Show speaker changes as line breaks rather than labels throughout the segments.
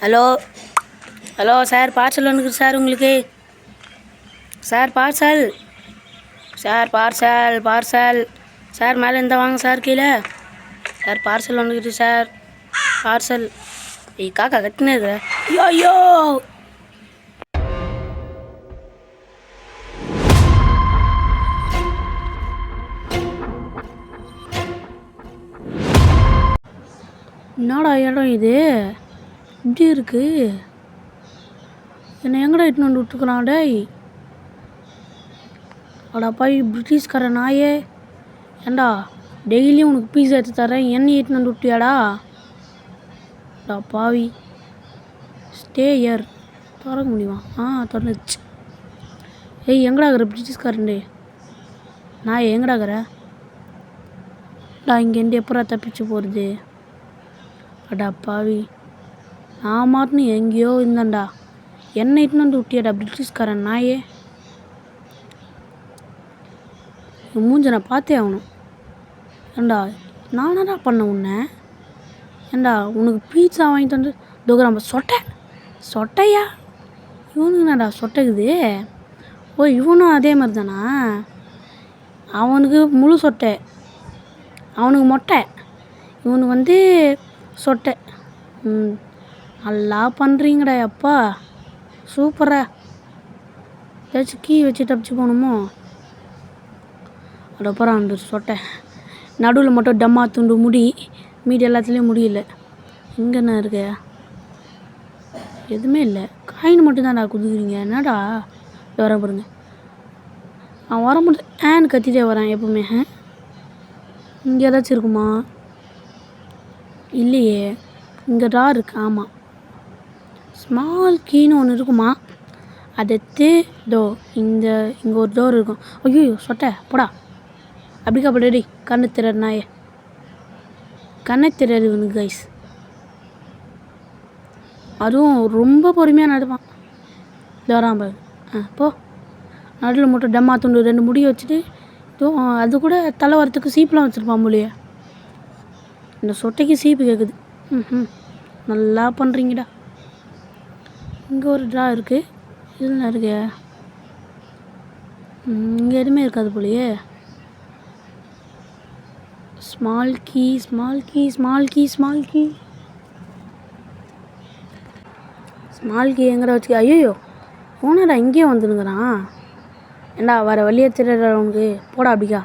Hello hello sir, parcel வந்துருக்கு sir உங்களுக்கு. Sir parcel sir மேலே இருந்தால் வாங்க சார், கீழே சார் பார்சல் வந்துக்கிட்டு சார். பார்சல் காக்கா கட்டினே இருக்கிற. ஐயோ என்னடா இடம் இது இப்படி இருக்கு? என்னை எங்கடா இட்டுன்னு வந்து விட்டுருக்குறான் டேய். அடா பாய் பிரிட்டிஷ்கார நாயே, ஏண்டா டெய்லியும் உனக்கு பீஸா எடுத்து தரேன், என்னை இட்டுன்னு வந்து விட்டியாடா? டா பாவி, ஸ்டே இயர். திறக்க முடியுமா? திறந்துச்சு. ஏய் எங்கடா இருக்கிற பிரிட்டிஷ்காரன்டே நாயே, எங்கடா இருக்கிற? டா இங்கேருந்து எப்படா தப்பிச்சு போகிறது? அடா பாவி, நான் மாட்டுன்னு எங்கேயோ இருந்தேன்டா, என்னை இட்டுன்னு வந்து விட்டியாடா பிரிட்டிஷ்காரன் நாயே. மூஞ்ச நான் பார்த்தே ஆகணும். ஏண்டா நானடா பண்ண உன்னை? ஏண்டா உனக்கு பீட்சா வாங்கிட்டு வந்து தூக்குறான் சொட்டையா? இவனுக்கு என்னடா சொட்டைக்குது? ஓ இவனும் அதே மாதிரி தானா? அவனுக்கு முழு சொட்டை, அவனுக்கு மொட்டை, இவனுக்கு வந்து சொட்டை. நல்லா பண்ணுறீங்கடா அப்பா, சூப்பரா. ஏதாச்சும் கீ வச்சு தப்பிச்சு போகணுமோ? அப்புறம் அந்த சொட்டை நடுவில் மட்டும் டம்மா துண்டு முடி, மீதி எல்லாத்துலேயும் முடியல. இங்கே என்ன இருக்கு? எதுவுமே இல்லை, காயின் மட்டும்தான்டா குதிக்கிறீங்க. என்னடா வர பாருங்க, அவன் வர முடியாது ஏன்னு கத்திட்டே வரேன் எப்பவுமே. இங்கே ஏதாச்சும் இருக்குமா? இல்லையே, இங்கே டோர் இருக்கு. ஆமாம், ஸ்மால் கீன்னு ஒன்று இருக்குமா? அதை இங்கே ஒரு டோர் இருக்கும். ஐயோ சொட்டை போடா, அப்படிக்கா படி கண்ணு திறர் நாயே, கண்ணை திறர் இவனுக்கு கைஸ். அதுவும் ரொம்ப பொறுமையாக நடப்பான். வரான் பாரு. போ, நடுவில் மட்டும் டம்மா துண்டு 2 முடி வச்சுட்டு, அது கூட தலை வரத்துக்கு சீப்பெலாம் வச்சுருப்பான் போலியே. இந்த சொட்டைக்கு சீப்பு கேட்குது. நல்லா பண்ணுறீங்கடா. இங்கே ஒரு ட்ரா இருக்குது, இதில் இருக்கு. இங்கே எதுவுமே இருக்காது போலியே. ஸ்மால் கீ எங்கடா வச்சுக்க? ஐயோ ஓனடா இங்கேயே வந்துருங்கிறான். ஏண்டா வர வழியே திருடுற உனக்கு, போடா அப்படிக்கா.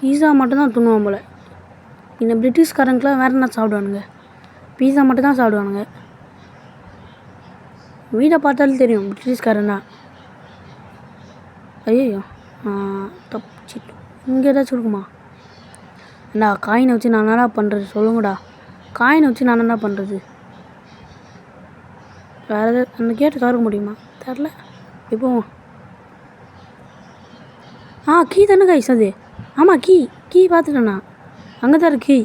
பீஸா மட்டும்தான் துண்ணுவான் போல். இந்த பிரிட்டிஷ்காரங்களுக்குலாம் வேறு என்ன சாப்பிடுவானுங்க? பீஸா மட்டும்தான் சாப்பிடுவானுங்க. வீடை பார்த்தாலும் தெரியும் பிரிட்டிஷ்காரன் தான். ஐயோ தப்பிச்சிட்டு. இங்கே ஏதாச்சும் இருக்குமா? ஏண்டா காயினை வச்சு நான் என்னடா பண்ணுறது சொல்லுங்கடா? காயினை வச்சு நான் என்ன பண்ணுறது? வேறு எதாவது அந்த கேட்டு திறக்க முடியுமா? தெரில. இப்போ கீ தானே கைஸ் அது. ஆமாம் கீ பார்த்துட்டேண்ணா, அங்கே தான் இருக்கு.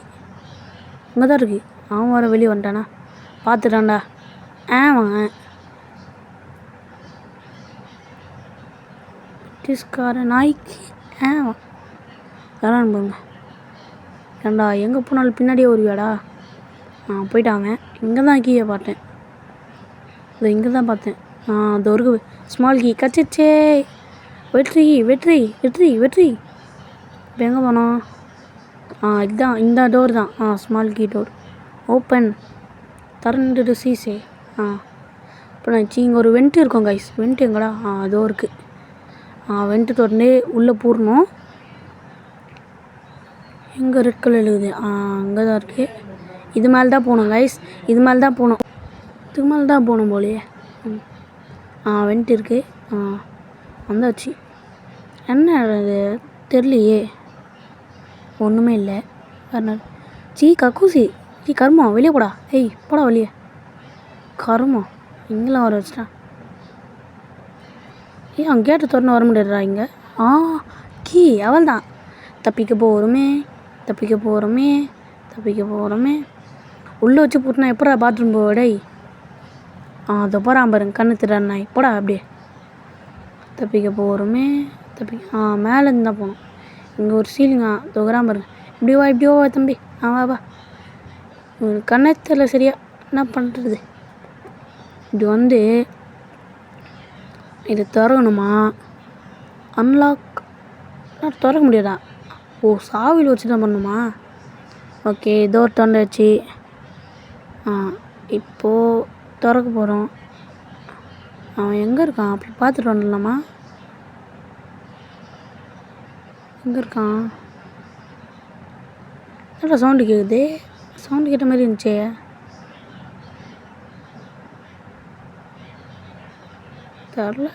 அங்கே தான் இருக்குது. அவன் வர வெளியே வந்துட்டானா? பார்த்துட்டான்டா. வாங்க பிரிட்டிஷ்கார நாய்க்கு. யாரான்னு பாருங்க. ஏண்டா எங்கே போனாலும் பின்னாடியே வருவியாடா? போயிட்டாங்க. இங்கே தான் கீயை பார்த்தேன், இங்கே தான் பார்த்தேன். அது ஒரு ஸ்மால் கீ கச்சிச்சே. வெற்றி. இப்போ எங்கே போனோம்? இதுதான், இந்த டோர் தான். Small key door open. திறந்துட்டு சீசே. இப்போ நான் இங்கே ஒரு வெண்ட்டு இருக்கும் கைஸ். வெண்ட்டு எங்கடா? அதோ இருக்குது. வெண்ட்டு திறந்து உள்ளே பூரணும். எங்கே ரெட் கலர் இருக்குது? அங்கே தான் இருக்குது. இது மேலே தான் போகணும் கைஸ், இதுக்கு மேலே தான் போகணும் போலையே. வெண்ட்டு இருக்குது. வந்தாச்சு. என்ன அது தெரியலையே, ஒன்றுமே இல்லை. கக்கூசி கருமம், வெளியே போடா. போடா வெளியே, கருமம். இங்கெல்லாம் வர வச்சிட்டான். அவன் கேட்டு திறந்து வர முடியாதுடா இங்கே. கீ அவள் தான். தப்பிக்க போகிறோமே. உள்ளே வச்சு போட்டுனா எப்படா பாத்ரூம் போடை? அதை போகிறான் பாருங்க, கண்ணு திறான் நாய். போடா அப்படியே. தப்பிக்க போகிறோமே. மேலேருந்து தான் போகணும். இங்கே ஒரு சீலிங்கா தொகுறான் பாருங்க. இப்படி வா தம்பி. வா வா. கண்ணே தெரியல சரியா என்ன பண்ணுறது. இப்படி வந்து இது திறக்கணுமா? அன்லாக் திறக்க முடியாதா? ஓ சாவியில் வச்சு தான் பண்ணணுமா? ஓகே டோர் திறந்தாச்சு. இப்போது திறக்க போகிறோம். அவன் எங்கே இருக்கான்? அப்படி பார்த்துட்டு வந்துடலாமா? எங்கே இருக்கான்? என்னடா சவுண்டு கேட்குது? சவுண்டு கேட்ட மாதிரி இருந்துச்சே. தெரில.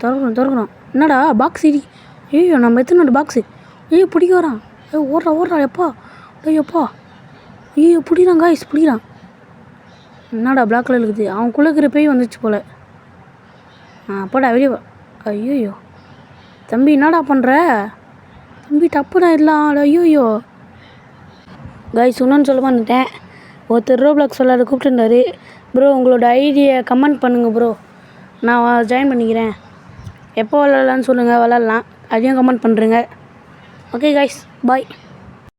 திறக்கணும். என்னடா பாக்ஸ் இடி. ஐயோ நம்ம எத்தனை பாக்ஸு. ஐயோ பிடிக்க வரான். ஓடுறா எப்பா. ஐயோப்பா. ஐயோ பிடிக்கிறான் காய்ஸ் பிடிக்கிறான். என்னடா பிளாக் கலர் இருக்குது. அவன் குளிக்கிற பேய் வந்துச்சு போல். போடா வெளியே. ஐயோயோ தம்பி என்னடா பண்ணுற தம்பி? டப்புடா இதெல்லாம். ஐயோயோ காய்ஸ் இன்னொன்று சொல்ல வந்துட்டேன். ஒருத்தர் ரோப்ளாக்ஸ் விளாட கூப்பிட்டுருந்தாரு. ப்ரோ உங்களோட ஐடியை கமெண்ட் பண்ணுங்கள் ப்ரோ, நான் ஜாயின் பண்ணிக்கிறேன். எப்போ விளாட்லான்னு சொல்லுங்கள், விளாட்லாம். அதையும் கமெண்ட் பண்ணுறேங்க. Okay guys bye.